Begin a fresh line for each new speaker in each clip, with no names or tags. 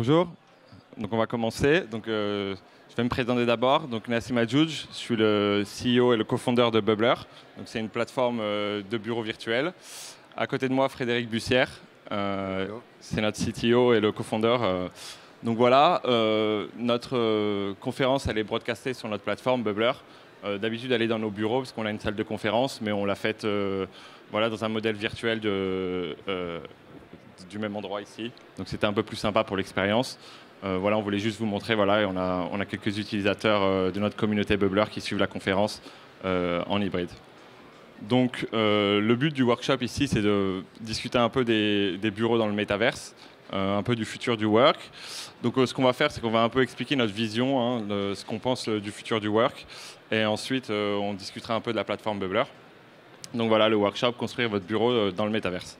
Bonjour, donc on va commencer. Je vais me présenter d'abord. Donc Nassim Adjouj, je suis le CEO et le co-founder de Bubbler. Donc c'est une plateforme de bureaux virtuels. À côté de moi, Frédéric Bussière, c'est notre CTO et le co-founder. Donc voilà, notre conférence elle est broadcastée sur notre plateforme Bubbler. D'habitude, elle est dans nos bureaux parce qu'on a une salle de conférence, mais on l'a faite voilà, dans un modèle virtuel du même endroit ici. Donc c'était un peu plus sympa pour l'expérience. Voilà, on voulait juste vous montrer, voilà, et on a quelques utilisateurs de notre communauté Bubbler qui suivent la conférence en hybride. Donc le but du workshop ici, c'est de discuter un peu des bureaux dans le métaverse, un peu du futur du work. Donc ce qu'on va faire, c'est qu'on va un peu expliquer notre vision, hein, ce qu'on pense du futur du work. Et ensuite, on discutera un peu de la plateforme Bubbler. Donc voilà, le workshop, construire votre bureau dans le métaverse.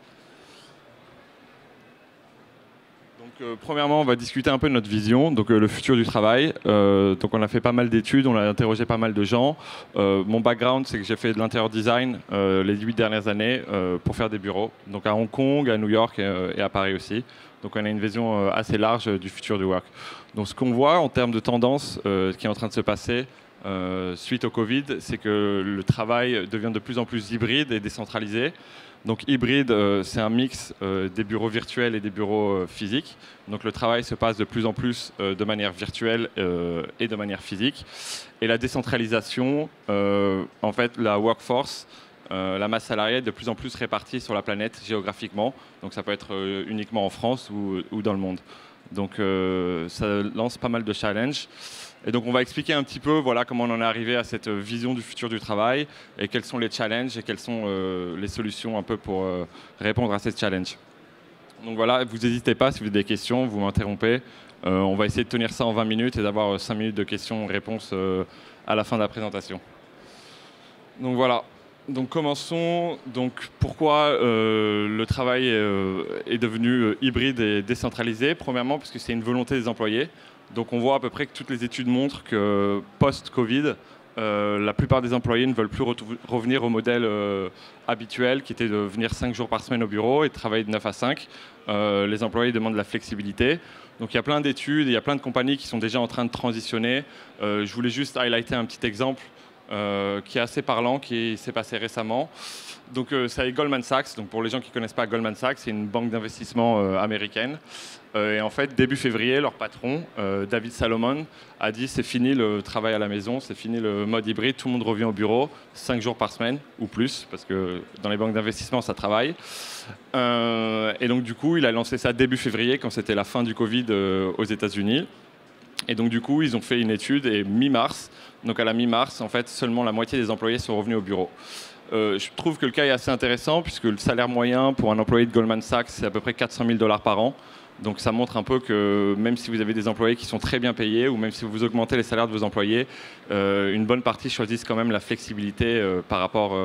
Donc, premièrement, on va discuter un peu de notre vision, donc le futur du travail. Donc on a fait pas mal d'études, on a interrogé pas mal de gens. Mon background, c'est que j'ai fait de l'intérieur design les 8 dernières années pour faire des bureaux. Donc à Hong Kong, à New York et à Paris aussi. Donc on a une vision assez large du futur du work. Donc ce qu'on voit en termes de tendance qui est en train de se passer suite au Covid, c'est que le travail devient de plus en plus hybride et décentralisé. Donc hybride, c'est un mix des bureaux virtuels et des bureaux physiques. Donc le travail se passe de plus en plus de manière virtuelle et de manière physique. Et la décentralisation, en fait, la workforce, la masse salariée est de plus en plus répartie sur la planète géographiquement. Donc ça peut être uniquement en France ou dans le monde. Donc ça lance pas mal de challenges. Et donc on va expliquer un petit peu voilà, comment on en est arrivé à cette vision du futur du travail et quels sont les challenges et quelles sont les solutions un peu pour répondre à ces challenges. Donc voilà, vous n'hésitez pas, si vous avez des questions, vous m'interrompez. On va essayer de tenir ça en 20 minutes et d'avoir 5 minutes de questions-réponses à la fin de la présentation. Donc voilà. Donc commençons. Donc pourquoi le travail est devenu hybride et décentralisé? Premièrement, parce que c'est une volonté des employés. Donc on voit à peu près que toutes les études montrent que post-Covid, la plupart des employés ne veulent plus revenir au modèle habituel qui était de venir 5 jours par semaine au bureau et de travailler de 9 à 5. Les employés demandent de la flexibilité. Donc il y a plein d'études, il y a plein de compagnies qui sont déjà en train de transitionner. Je voulais juste highlighter un petit exemple qui est assez parlant, qui s'est passé récemment. Donc c'est Goldman Sachs. Donc pour les gens qui ne connaissent pas Goldman Sachs, c'est une banque d'investissement américaine. Et en fait, début février, leur patron, David Salomon, a dit c'est fini le travail à la maison, c'est fini le mode hybride, tout le monde revient au bureau 5 jours par semaine ou plus, parce que dans les banques d'investissement, ça travaille. Et donc du coup, il a lancé ça début février, quand c'était la fin du Covid aux États-Unis. Et donc du coup, ils ont fait une étude et mi-mars, donc à la mi-mars, en fait, seulement la moitié des employés sont revenus au bureau. Je trouve que le cas est assez intéressant puisque le salaire moyen pour un employé de Goldman Sachs, c'est à peu près 400 000 $ par an. Donc ça montre un peu que même si vous avez des employés qui sont très bien payés ou même si vous augmentez les salaires de vos employés, une bonne partie choisissent quand même la flexibilité par rapport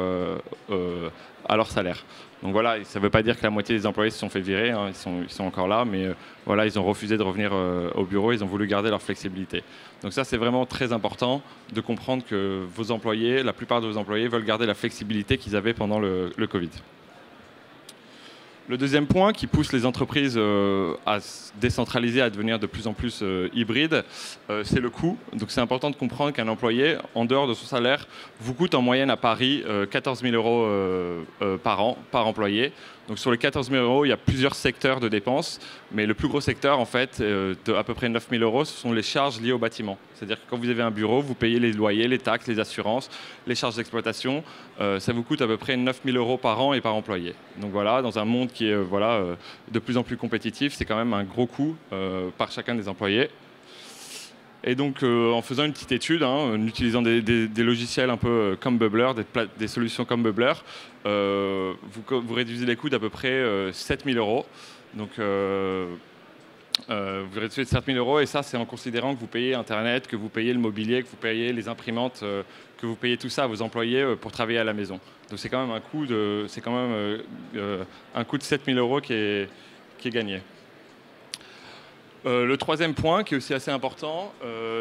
à leur salaire. Donc voilà, ça ne veut pas dire que la moitié des employés se sont fait virer, hein, ils sont encore là, mais voilà, ils ont refusé de revenir au bureau, ils ont voulu garder leur flexibilité. Donc ça, c'est vraiment très important de comprendre que vos employés, la plupart de vos employés veulent garder la flexibilité qu'ils avaient pendant le Covid. Le deuxième point qui pousse les entreprises à se décentraliser, à devenir de plus en plus hybrides, c'est le coût. Donc c'est important de comprendre qu'un employé, en dehors de son salaire, vous coûte en moyenne à Paris 14 000 € par an, par employé. Donc sur les 14 000 €, il y a plusieurs secteurs de dépenses, mais le plus gros secteur, en fait, de à peu près 9 000 €, ce sont les charges liées au bâtiment. C'est-à-dire que quand vous avez un bureau, vous payez les loyers, les taxes, les assurances, les charges d'exploitation. Ça vous coûte à peu près 9 000 € par an et par employé. Donc voilà, dans un monde qui est de plus en plus compétitif, c'est quand même un gros coût par chacun des employés. Et donc, en faisant une petite étude, hein, en utilisant des logiciels un peu comme Bubbler, des solutions comme Bubbler, vous réduisez les coûts d'à peu près 7 000 €. Donc, vous réduisez de 7 000 € et ça, c'est en considérant que vous payez Internet, que vous payez le mobilier, que vous payez les imprimantes, que vous payez tout ça à vos employés pour travailler à la maison. Donc, c'est quand même un coût de 7 000 € qui est gagné. Le troisième point, qui est aussi assez important,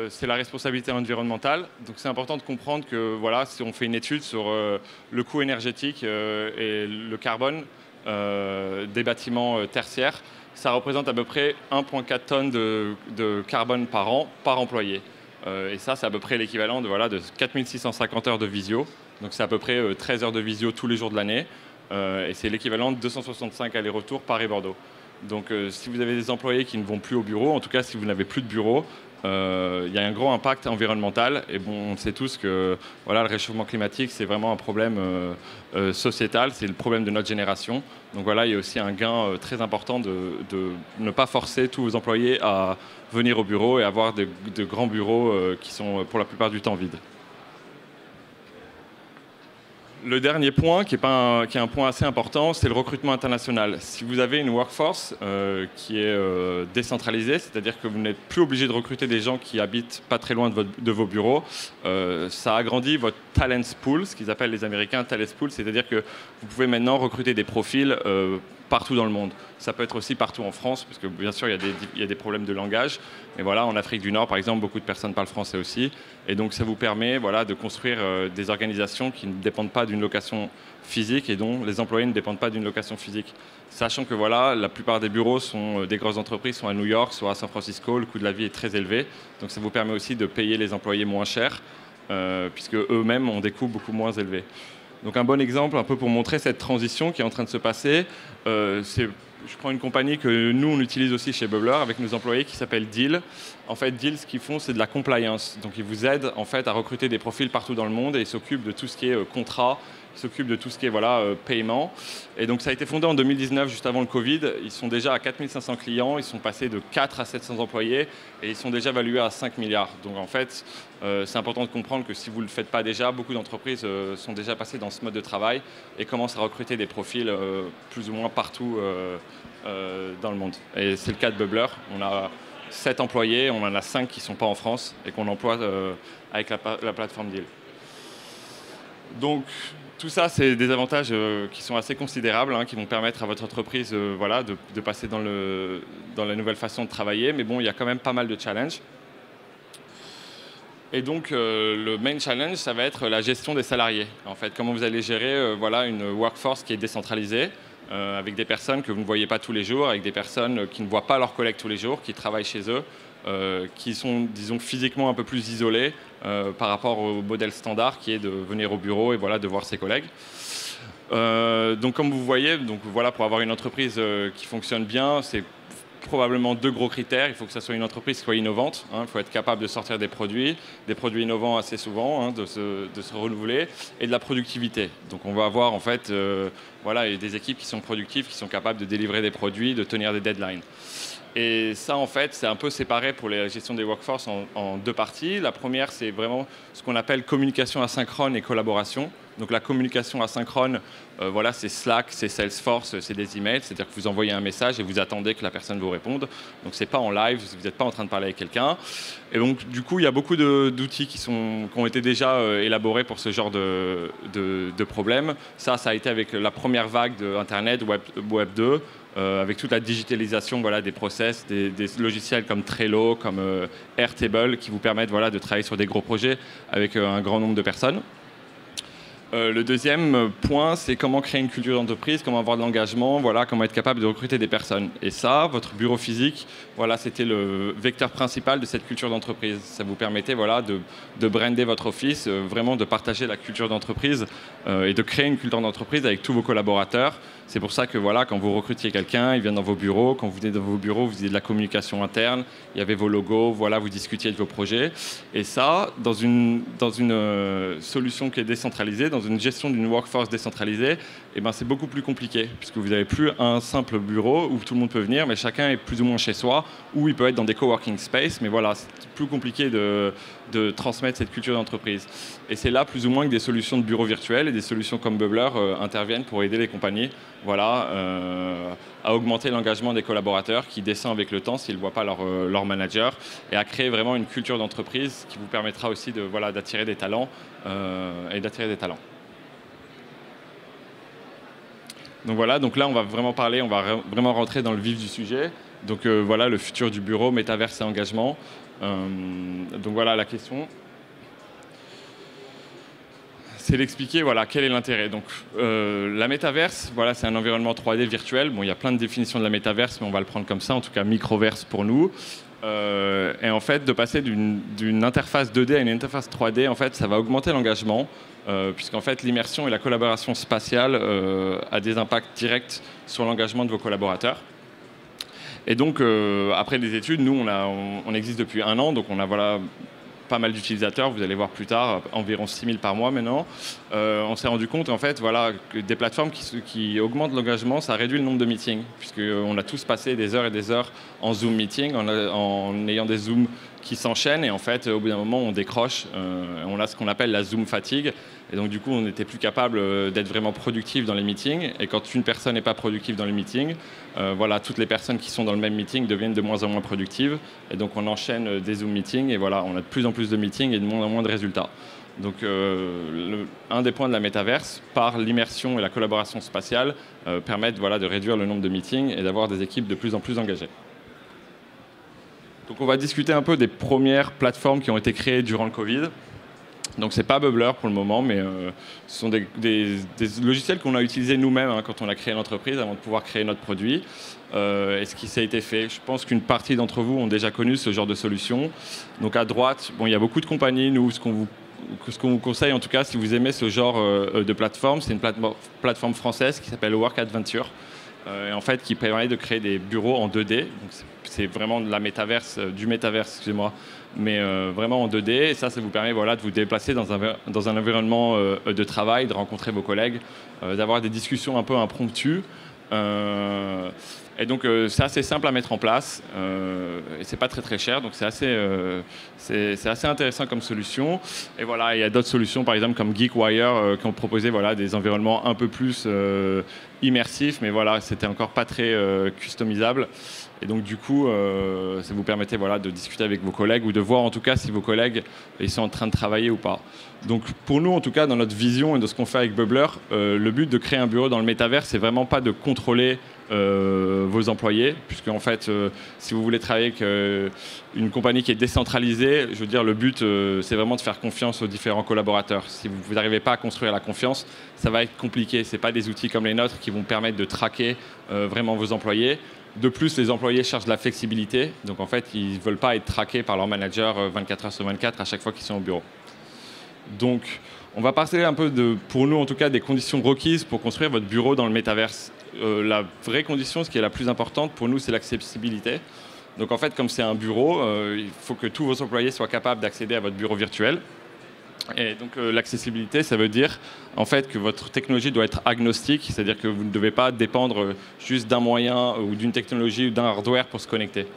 c'est la responsabilité environnementale. Donc c'est important de comprendre que voilà, si on fait une étude sur le coût énergétique et le carbone, des bâtiments tertiaires, ça représente à peu près 1,4 tonnes de carbone par an, par employé. Et ça, c'est à peu près l'équivalent de 4650 heures de visio. Donc c'est à peu près 13 heures de visio tous les jours de l'année. Et c'est l'équivalent de 265 allers-retours Paris-Bordeaux. Donc si vous avez des employés qui ne vont plus au bureau, en tout cas si vous n'avez plus de bureau, il y a un gros impact environnemental. Et bon, on sait tous que voilà, le réchauffement climatique, c'est vraiment un problème sociétal, c'est le problème de notre génération. Donc voilà, il y a aussi un gain très important de ne pas forcer tous vos employés à venir au bureau et avoir de grands bureaux qui sont pour la plupart du temps vides. Le dernier point, qui est un point assez important, c'est le recrutement international. Si vous avez une workforce qui est décentralisée, c'est-à-dire que vous n'êtes plus obligé de recruter des gens qui habitent pas très loin de vos bureaux, ça agrandit votre talent pool, ce qu'ils appellent les Américains talent pool, c'est-à-dire que vous pouvez maintenant recruter des profils partout dans le monde. Ça peut être aussi partout en France, parce que bien sûr, il y a des problèmes de langage. Mais voilà, en Afrique du Nord, par exemple, beaucoup de personnes parlent français aussi. Et donc, ça vous permet de construire des organisations qui ne dépendent pas d'une location physique et dont les employés ne dépendent pas d'une location physique. Sachant que la plupart des bureaux sont des grosses entreprises, soit à New York, soit à San Francisco. Le coût de la vie est très élevé. Donc, ça vous permet aussi de payer les employés moins cher, puisque eux-mêmes ont des coûts beaucoup moins élevés. Donc un bon exemple, un peu pour montrer cette transition qui est en train de se passer, je prends une compagnie que nous, on utilise aussi chez Bubbler avec nos employés qui s'appelle Deal. En fait, Deal, ce qu'ils font, c'est de la compliance. Donc ils vous aident en fait à recruter des profils partout dans le monde et ils s'occupent de tout ce qui est contrat, ils s'occupent de tout ce qui est paiement. Et donc ça a été fondé en 2019, juste avant le Covid. Ils sont déjà à 4500 clients, ils sont passés de 4 à 700 employés et ils sont déjà valués à 5 milliards. Donc en fait, c'est important de comprendre que si vous ne le faites pas déjà, beaucoup d'entreprises sont déjà passées dans ce mode de travail et commencent à recruter des profils plus ou moins partout dans le monde. Et c'est le cas de Bubbler. On a 7 employés, on en a 5 qui ne sont pas en France et qu'on emploie avec la plateforme Deal. Donc, tout ça, c'est des avantages qui sont assez considérables, qui vont permettre à votre entreprise de passer dans la nouvelle façon de travailler. Mais bon, il y a quand même pas mal de challenges. Et donc, le main challenge, ça va être la gestion des salariés. En fait, comment vous allez gérer une workforce qui est décentralisée, avec des personnes que vous ne voyez pas tous les jours, avec des personnes qui ne voient pas leurs collègues tous les jours, qui travaillent chez eux, qui sont, disons, physiquement un peu plus isolés par rapport au modèle standard qui est de venir au bureau et de voir ses collègues. Donc comme vous voyez, pour avoir une entreprise qui fonctionne bien, c'est probablement 2 gros critères. Il faut que ça soit une entreprise qui soit innovante. Il faut être capable de sortir des produits innovants assez souvent, de se renouveler, et de la productivité. Donc on va avoir en fait des équipes qui sont productives, qui sont capables de délivrer des produits, de tenir des deadlines. Et ça, en fait, c'est un peu séparé pour la gestion des workforce en 2 parties. La première, c'est vraiment ce qu'on appelle communication asynchrone et collaboration. Donc la communication asynchrone, c'est Slack, c'est Salesforce, c'est des emails. C'est-à-dire que vous envoyez un message et vous attendez que la personne vous réponde. Donc c'est pas en live, vous n'êtes pas en train de parler avec quelqu'un. Et donc du coup, il y a beaucoup d'outils qui ont été déjà élaborés pour ce genre de problème. Ça a été avec la première vague d'Internet, Web 2. Avec toute la digitalisation des process, des logiciels comme Trello, comme Airtable, qui vous permettent de travailler sur des gros projets avec un grand nombre de personnes. Le deuxième point, c'est comment créer une culture d'entreprise, comment avoir de l'engagement, comment être capable de recruter des personnes. Et ça, votre bureau physique, c'était le vecteur principal de cette culture d'entreprise. Ça vous permettait de brander votre office, vraiment de partager la culture d'entreprise et de créer une culture d'entreprise avec tous vos collaborateurs. C'est pour ça que quand vous recrutiez quelqu'un, il vient dans vos bureaux. Quand vous venez dans vos bureaux, vous faisiez de la communication interne. Il y avait vos logos, vous discutiez de vos projets. Et ça, dans une solution qui est décentralisée, dans une gestion d'une workforce décentralisée, c'est beaucoup plus compliqué, puisque vous n'avez plus un simple bureau où tout le monde peut venir, mais chacun est plus ou moins chez soi, ou il peut être dans des coworking space, mais c'est plus compliqué de transmettre cette culture d'entreprise. Et c'est là plus ou moins que des solutions de bureaux virtuels et des solutions comme Bubbler interviennent pour aider les compagnies à augmenter l'engagement des collaborateurs qui descend avec le temps s'ils ne voient pas leur manager, et à créer vraiment une culture d'entreprise qui vous permettra aussi d'attirer des talents Donc là on va vraiment parler, on va vraiment rentrer dans le vif du sujet. Donc le futur du bureau, métaverse et engagement. Donc la question. c'est d'expliquer voilà, quel est l'intérêt. Donc, la métaverse, voilà, c'est un environnement 3D virtuel. Bon, il y a plein de définitions de la métaverse, mais on va le prendre comme ça, en tout cas microverse pour nous. Et en fait, de passer d'une interface 2D à une interface 3D, en fait, ça va augmenter l'engagement, puisqu'en fait, l'immersion et la collaboration spatiale a des impacts directs sur l'engagement de vos collaborateurs. Et donc, après des études, nous, on existe depuis 1 an, donc on a voilà, pas mal d'utilisateurs, vous allez voir plus tard, environ 6000 par mois maintenant. On s'est rendu compte en fait, voilà, que des plateformes qui augmentent l'engagement, ça réduit le nombre de meetings, puisqu'on a tous passé des heures et des heures en Zoom meeting, en ayant des Zooms qui s'enchaînent, et en fait, au bout d'un moment, on décroche, on a ce qu'on appelle la Zoom fatigue, et donc du coup, on n'était plus capable d'être vraiment productif dans les meetings, et quand une personne n'est pas productive dans les meetings, voilà, toutes les personnes qui sont dans le même meeting deviennent de moins en moins productives, et donc on enchaîne des Zoom meetings, et voilà, on a de plus en plus de meetings et de moins en moins de résultats. Donc un des points de la métaverse, par l'immersion et la collaboration spatiale, permettent voilà, de réduire le nombre de meetings et d'avoir des équipes de plus en plus engagées. Donc on va discuter un peu des premières plateformes qui ont été créées durant le Covid. Donc c'est pas Bubbler pour le moment, mais ce sont des logiciels qu'on a utilisés nous-mêmes hein, quand on a créé l'entreprise avant de pouvoir créer notre produit. Et ce qui s'est été fait, je pense qu'une partie d'entre vous ont déjà connu ce genre de solution. Donc à droite, bon, il y a beaucoup de compagnies. Nous, ce qu'on vous conseille, en tout cas, si vous aimez ce genre de plateforme, c'est une plateforme française qui s'appelle Work Adventure. Et en fait, qui permet de créer des bureaux en 2D. Donc c'est vraiment de la métaverse, du métaverse, excusez-moi, mais vraiment en 2D. Et ça vous permet voilà, de vous déplacer dans un environnement de travail, de rencontrer vos collègues, d'avoir des discussions un peu impromptues. Et donc c'est assez simple à mettre en place et c'est pas très très cher, donc c'est assez intéressant comme solution. Et voilà, il y a d'autres solutions, par exemple comme GeekWire, qui ont proposé voilà, des environnements un peu plus immersifs, mais voilà, c'était encore pas très customisable. Et donc du coup, ça vous permettait voilà, de discuter avec vos collègues ou de voir en tout cas si vos collègues ils sont en train de travailler ou pas. Donc pour nous, en tout cas, dans notre vision et de ce qu'on fait avec Bubbler, le but de créer un bureau dans le métavers, c'est vraiment pas de contrôler vos employés, puisque en fait, si vous voulez travailler avec une compagnie qui est décentralisée, je veux dire, le but, c'est vraiment de faire confiance aux différents collaborateurs. Si vous n'arrivez pas à construire la confiance, ça va être compliqué. C'est pas des outils comme les nôtres qui vont permettre de traquer vraiment vos employés. De plus, les employés cherchent de la flexibilité, donc en fait, ils ne veulent pas être traqués par leur manager 24 heures sur 24 à chaque fois qu'ils sont au bureau. Donc, on va parler un peu pour nous en tout cas, des conditions requises pour construire votre bureau dans le métaverse. La vraie condition, ce qui est la plus importante pour nous, c'est l'accessibilité. Donc en fait, comme c'est un bureau, il faut que tous vos employés soient capables d'accéder à votre bureau virtuel. Et donc l'accessibilité, ça veut dire en fait que votre technologie doit être agnostique, c'est-à-dire que vous ne devez pas dépendre juste d'un moyen ou d'une technologie ou d'un hardware pour se connecter.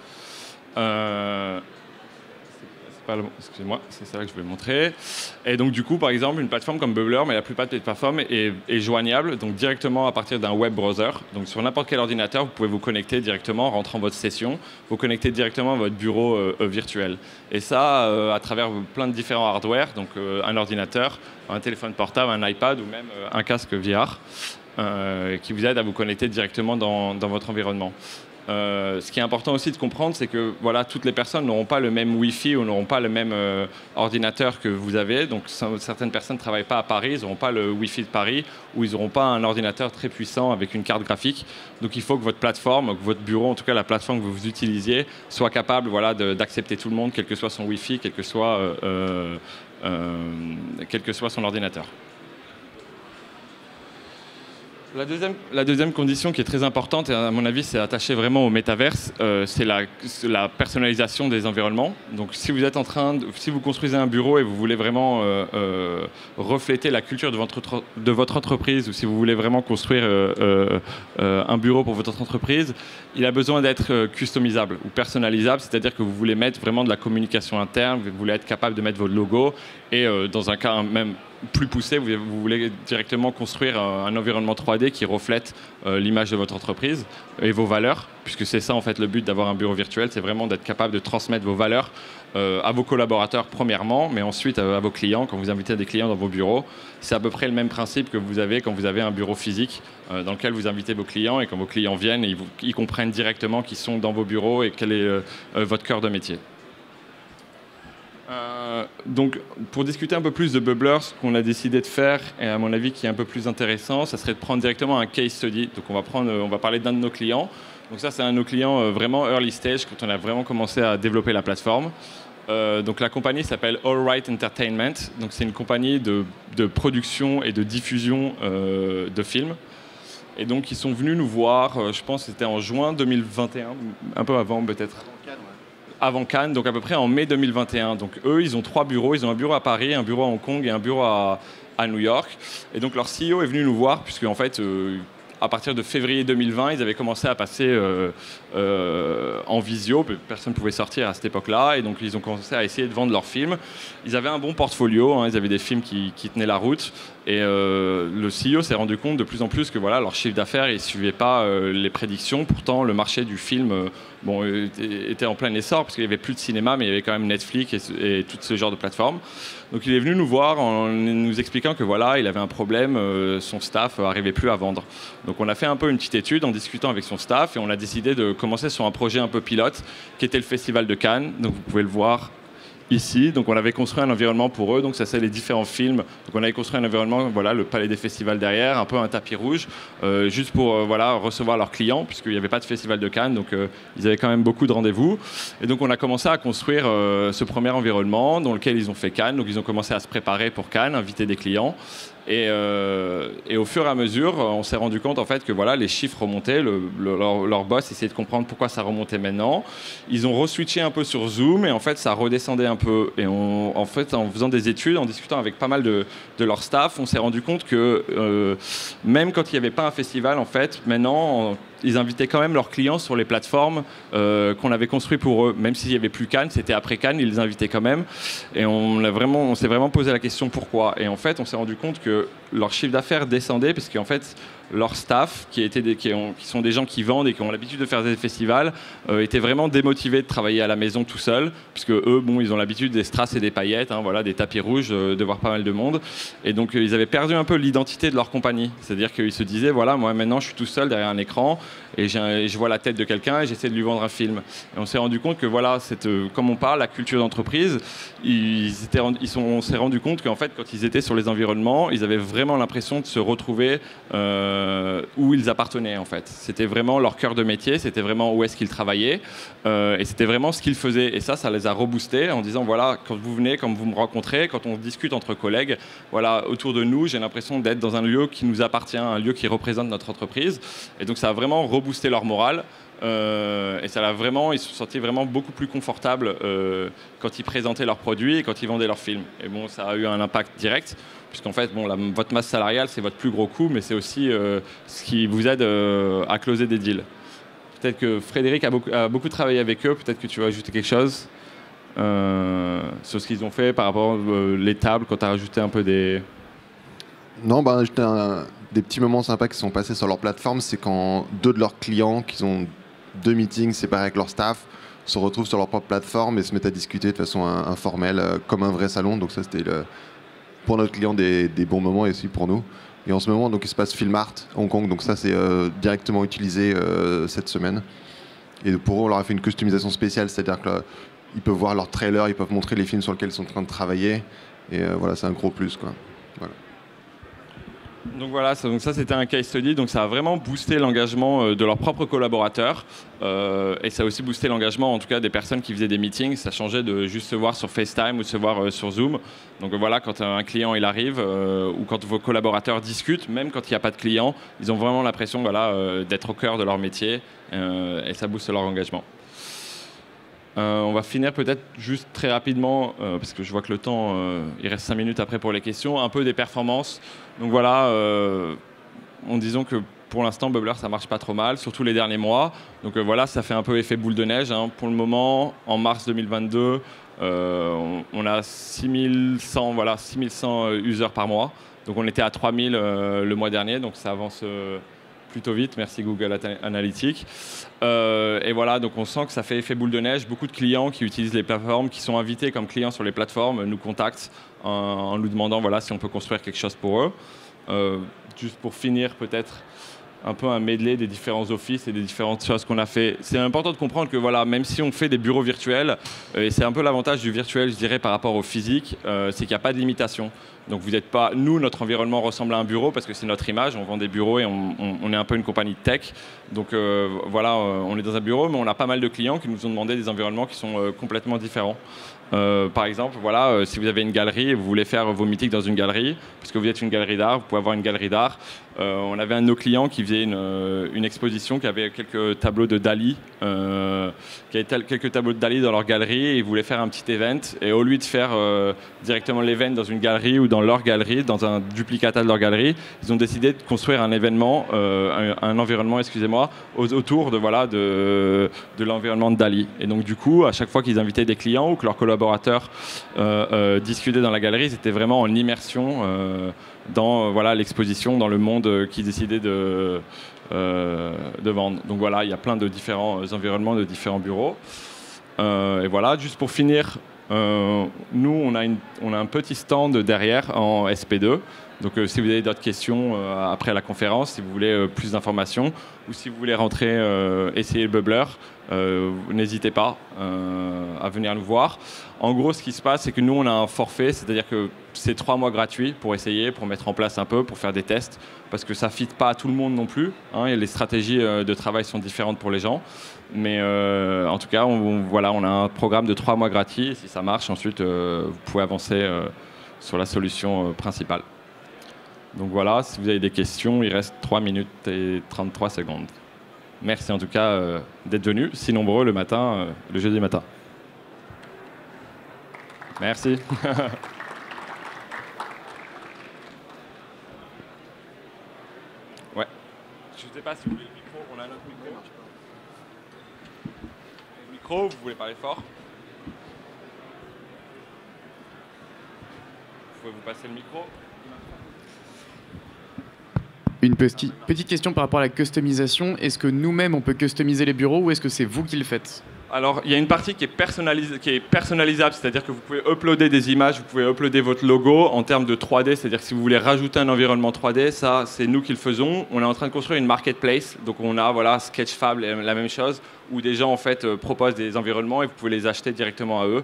Excusez-moi, c'est ça que je vais montrer. Et donc du coup, par exemple, une plateforme comme Bubbler, mais la plupart des plateformes est joignable donc directement à partir d'un web browser. Donc sur n'importe quel ordinateur, vous pouvez vous connecter directement en rentrant votre session, vous connecter directement à votre bureau virtuel. Et ça, à travers plein de différents hardware, donc un ordinateur, un téléphone portable, un iPad ou même un casque VR, qui vous aide à vous connecter directement dans votre environnement. Ce qui est important aussi de comprendre, c'est que voilà, toutes les personnes n'auront pas le même Wi-Fi ou n'auront pas le même ordinateur que vous avez. Donc certaines personnes ne travaillent pas à Paris, ils n'auront pas le Wi-Fi de Paris ou ils n'auront pas un ordinateur très puissant avec une carte graphique. Donc il faut que votre plateforme, que votre bureau, en tout cas la plateforme que vous utilisiez, soit capable voilà, d'accepter tout le monde, quel que soit son Wi-Fi, quel que soit son ordinateur. La deuxième condition qui est très importante, et à mon avis c'est attaché vraiment au métaverse, c'est la personnalisation des environnements. Donc si vous êtes si vous construisez un bureau et vous voulez vraiment refléter la culture de votre entreprise, ou si vous voulez vraiment construire un bureau pour votre entreprise, il a besoin d'être customisable ou personnalisable, c'est-à-dire que vous voulez mettre vraiment de la communication interne, vous voulez être capable de mettre votre logo, et dans un cas même plus poussé, vous voulez directement construire un environnement 3D qui reflète l'image de votre entreprise et vos valeurs, puisque c'est ça en fait le but d'avoir un bureau virtuel, c'est vraiment d'être capable de transmettre vos valeurs à vos collaborateurs premièrement, mais ensuite à vos clients, quand vous invitez des clients dans vos bureaux. C'est à peu près le même principe que vous avez quand vous avez un bureau physique dans lequel vous invitez vos clients, et quand vos clients viennent, ils comprennent directement qu'ils sont dans vos bureaux et quel est votre cœur de métier. Donc, pour discuter un peu plus de Bubbler, ce qu'on a décidé de faire, et à mon avis qui est un peu plus intéressant, ça serait de prendre directement un case study. Donc, on va parler d'un de nos clients. Donc ça, c'est un de nos clients vraiment early stage, quand on a vraiment commencé à développer la plateforme. Donc la compagnie s'appelle All Right Entertainment. Donc c'est une compagnie de production et de diffusion de films. Et donc ils sont venus nous voir, je pense que c'était en juin 2021, un peu avant peut-être. Avant Cannes, donc à peu près en mai 2021. Donc eux, ils ont 3 bureaux. Ils ont un bureau à Paris, un bureau à Hong Kong et un bureau à New York. Et donc leur CEO est venu nous voir, puisque en fait, à partir de février 2020, ils avaient commencé à passer en visio. Personne ne pouvait sortir à cette époque-là. Et donc ils ont commencé à essayer de vendre leurs films. Ils avaient un bon portfolio, hein, ils avaient des films qui tenaient la route. Et le CEO s'est rendu compte de plus en plus que voilà, leur chiffre d'affaires ne suivait pas les prédictions. Pourtant, le marché du film était en plein essor, parce qu'il n'y avait plus de cinéma, mais il y avait quand même Netflix et tout ce genre de plateformes. Donc il est venu nous voir en nous expliquant que voilà, il avait un problème, son staff n'arrivait plus à vendre. Donc on a fait un peu une petite étude en discutant avec son staff, et on a décidé de commencer sur un projet un peu pilote, qui était le Festival de Cannes. Donc vous pouvez le voir ici. Donc on avait construit un environnement pour eux, donc ça c'est les différents films. Donc on avait construit un environnement, voilà, le palais des festivals derrière, un peu un tapis rouge, juste pour voilà, recevoir leurs clients, puisqu'il n'y avait pas de festival de Cannes, donc ils avaient quand même beaucoup de rendez-vous. Et donc on a commencé à construire ce premier environnement dans lequel ils ont fait Cannes. Donc ils ont commencé à se préparer pour Cannes, inviter des clients. Et au fur et à mesure, on s'est rendu compte en fait que voilà, les chiffres remontaient. Leur boss essayait de comprendre pourquoi ça remontait maintenant. Ils ont re-switché un peu sur Zoom, et en fait ça redescendait un peu. Et en faisant des études, en discutant avec pas mal de leur staff, on s'est rendu compte que même quand il n'y avait pas un festival, en fait, maintenant ils invitaient quand même leurs clients sur les plateformes qu'on avait construites pour eux. Même s'il n'y avait plus Cannes, c'était après Cannes, ils les invitaient quand même. Et on s'est vraiment posé la question pourquoi. Et en fait, on s'est rendu compte que leur chiffre d'affaires descendait, parce qu'en fait, leur staff, qui sont des gens qui vendent et qui ont l'habitude de faire des festivals, étaient vraiment démotivés de travailler à la maison tout seul, puisque eux, ils ont l'habitude des strass et des paillettes, hein, voilà, des tapis rouges, de voir pas mal de monde. Et donc, ils avaient perdu un peu l'identité de leur compagnie. C'est-à-dire qu'ils se disaient, voilà, moi maintenant, je suis tout seul derrière un écran, et je vois la tête de quelqu'un et j'essaie de lui vendre un film. Et on s'est rendu compte que voilà, comme on parle, la culture d'entreprise, on s'est rendu compte qu'en fait, quand ils étaient sur les environnements, ils avaient vraiment l'impression de se retrouver où ils appartenaient en fait. C'était vraiment leur cœur de métier, c'était vraiment où est-ce qu'ils travaillaient, et c'était vraiment ce qu'ils faisaient. Et ça les a reboostés en disant voilà, quand vous venez, quand vous me rencontrez, quand on discute entre collègues, voilà, autour de nous, j'ai l'impression d'être dans un lieu qui nous appartient, un lieu qui représente notre entreprise. Et donc ça a vraiment reboosté leur morale. Et ils se sont sentis vraiment beaucoup plus confortables quand ils présentaient leurs produits et quand ils vendaient leurs films. Et bon, ça a eu un impact direct, puisqu'en fait, votre masse salariale, c'est votre plus gros coût, mais c'est aussi ce qui vous aide à closer des deals. Peut-être que Frédéric a beaucoup travaillé avec eux, peut-être que tu vas ajouter quelque chose sur ce qu'ils ont fait par rapport les tables, quand tu as rajouté un peu des...
Non, des petits moments sympas qui sont passés sur leur plateforme, c'est quand 2 de leurs clients, qui ont 2 meetings séparés avec leur staff, se retrouvent sur leur propre plateforme et se mettent à discuter de façon informelle, comme un vrai salon. Donc ça, c'était pour notre client des bons moments, et aussi pour nous. Et en ce moment, donc, il se passe Film Art Hong Kong, donc ça c'est directement utilisé cette semaine. Et pour eux, on leur a fait une customisation spéciale, c'est-à-dire qu'ils peuvent voir leurs trailers, ils peuvent montrer les films sur lesquels ils sont en train de travailler. Et voilà, c'est un gros plus, quoi. Voilà.
Donc voilà, ça c'était un case study, donc ça a vraiment boosté l'engagement de leurs propres collaborateurs, et ça a aussi boosté l'engagement en tout cas des personnes qui faisaient des meetings. Ça changeait de juste se voir sur FaceTime ou de se voir sur Zoom. Donc voilà, quand un client il arrive, ou quand vos collaborateurs discutent, même quand il n'y a pas de client, ils ont vraiment l'impression d'être au cœur de leur métier, et ça booste leur engagement. On va finir peut-être juste très rapidement, parce que je vois que le temps, il reste 5 minutes après pour les questions, un peu des performances. Donc voilà, disons que pour l'instant, Bubbler, ça marche pas trop mal, surtout les derniers mois. Donc voilà, ça fait un peu effet boule de neige, hein. Pour le moment, en mars 2022, on a 6100 users par mois. Donc on était à 3000 le mois dernier, donc ça avance plutôt vite, merci Google Analytics. Et voilà, donc on sent que ça fait effet boule de neige. Beaucoup de clients qui utilisent les plateformes, qui sont invités comme clients sur les plateformes, nous contactent en nous demandant voilà, si on peut construire quelque chose pour eux. Juste pour finir peut-être, un peu un medley des différents offices et des différentes choses qu'on a fait. C'est important de comprendre que voilà, même si on fait des bureaux virtuels, et c'est un peu l'avantage du virtuel, je dirais, par rapport au physique, c'est qu'il n'y a pas de limitation. Donc vous n'êtes pas, nous, notre environnement ressemble à un bureau parce que c'est notre image, on vend des bureaux et on est un peu une compagnie de tech. Donc voilà, on est dans un bureau, mais on a pas mal de clients qui nous ont demandé des environnements qui sont complètement différents. Par exemple, voilà, si vous avez une galerie et vous voulez faire vos meetings dans une galerie, parce que vous êtes une galerie d'art, vous pouvez avoir une galerie d'art. On avait un de nos clients qui faisait une exposition qui avait quelques tableaux de Dali, quelques tableaux de Dali dans leur galerie, et ils voulaient faire un petit event. Et au lieu de faire directement l'event dans une galerie ou dans leur galerie, dans un duplicata de leur galerie, ils ont décidé de construire un événement, un environnement, excusez-moi, autour de l'environnement de Dali. Et donc du coup, à chaque fois qu'ils invitaient des clients ou que leurs collaborateurs discutaient dans la galerie, c'était vraiment en immersion dans l'exposition, dans le monde qu'ils décidaient de vendre. Donc voilà, il y a plein de différents environnements, de différents bureaux. Et voilà, juste pour finir, nous, on a un petit stand derrière en SP2. Donc si vous avez d'autres questions après la conférence, si vous voulez plus d'informations, ou si vous voulez rentrer essayer le bubbler, n'hésitez pas à venir nous voir. En gros, ce qui se passe, c'est que nous, on a un forfait, c'est-à-dire que c'est 3 mois gratuits pour essayer, pour mettre en place un peu, pour faire des tests, parce que ça ne fit pas à tout le monde non plus, hein, et les stratégies de travail sont différentes pour les gens. Mais en tout cas, on a un programme de 3 mois gratuits, et si ça marche, ensuite, vous pouvez avancer sur la solution principale. Donc voilà, si vous avez des questions, il reste 3 minutes et 33 secondes. Merci en tout cas d'être venus, si nombreux le matin, le jeudi matin. Merci. Ouais. Je ne sais pas si vous voulez le micro, on a un autre micro. Le micro, vous voulez parler fort? Vous pouvez vous passer le micro?
Une petite question par rapport à la customisation. Est-ce que nous-mêmes, on peut customiser les bureaux ou est-ce que c'est vous qui le faites?
Alors, il y a une partie qui est personnalisable, c'est-à-dire que vous pouvez uploader des images, vous pouvez uploader votre logo en termes de 3D, c'est-à-dire que si vous voulez rajouter un environnement 3D, ça, c'est nous qui le faisons. On est en train de construire une marketplace, donc on a Sketchfab, la même chose, où des gens en fait proposent des environnements et vous pouvez les acheter directement à eux.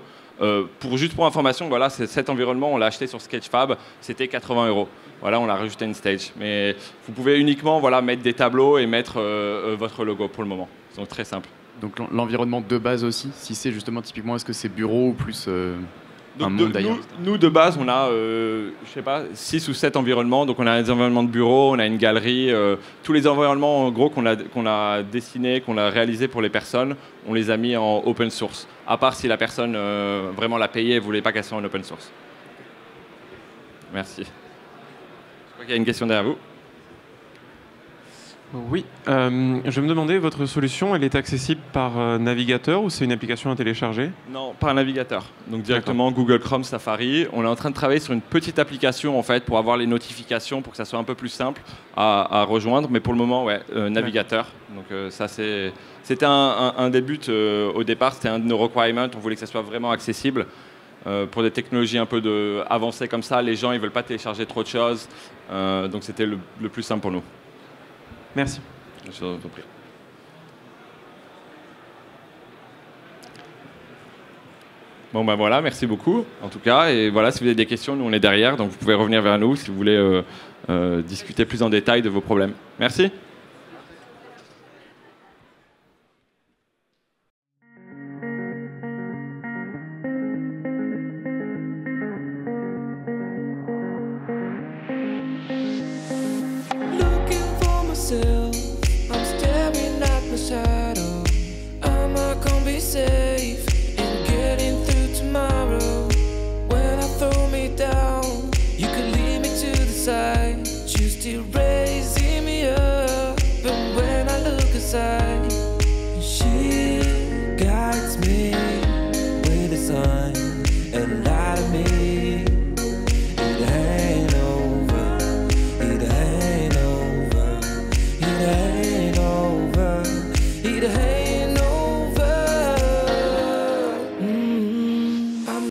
Juste pour information, voilà, cet environnement, on l'a acheté sur Sketchfab, c'était 80 €. Voilà, on a rajouté une stage. Mais vous pouvez uniquement mettre des tableaux et mettre votre logo pour le moment. Donc très simple.
Donc l'environnement de base aussi, si c'est justement typiquement, est-ce que c'est bureau ou plus un monde d'ailleurs?
Nous, de base, on a, 6 ou 7 environnements. Donc on a des environnements de bureau, on a une galerie. Tous les environnements, en gros, qu'on a dessinés, qu'on a réalisés pour les personnes, on les a mis en open source. À part si la personne vraiment l'a payé et ne voulait pas qu'elle soit en open source. Merci. Je crois qu'il y a une question derrière vous.
Oui, je me demandais, votre solution, elle est accessible par navigateur ou c'est une application à télécharger?
Non, par navigateur. Donc directement Google Chrome, Safari. On est en train de travailler sur une petite application en fait pour avoir les notifications, pour que ça soit un peu plus simple à rejoindre. Mais pour le moment, ouais, navigateur. Donc ça c'était un des buts au départ, c'était un de nos requirements. On voulait que ça soit vraiment accessible. Pour des technologies un peu avancées comme ça, les gens ils veulent pas télécharger trop de choses. Donc c'était le plus simple pour nous.
Merci.
Je vous en prie. Bon ben voilà, merci beaucoup en tout cas. Et voilà, si vous avez des questions, nous on est derrière, donc vous pouvez revenir vers nous si vous voulez discuter plus en détail de vos problèmes. Merci.
I'm staring at my shadow. Am I gonna be safe in getting through tomorrow? When I throw me down, you can lead me to the side. Choose to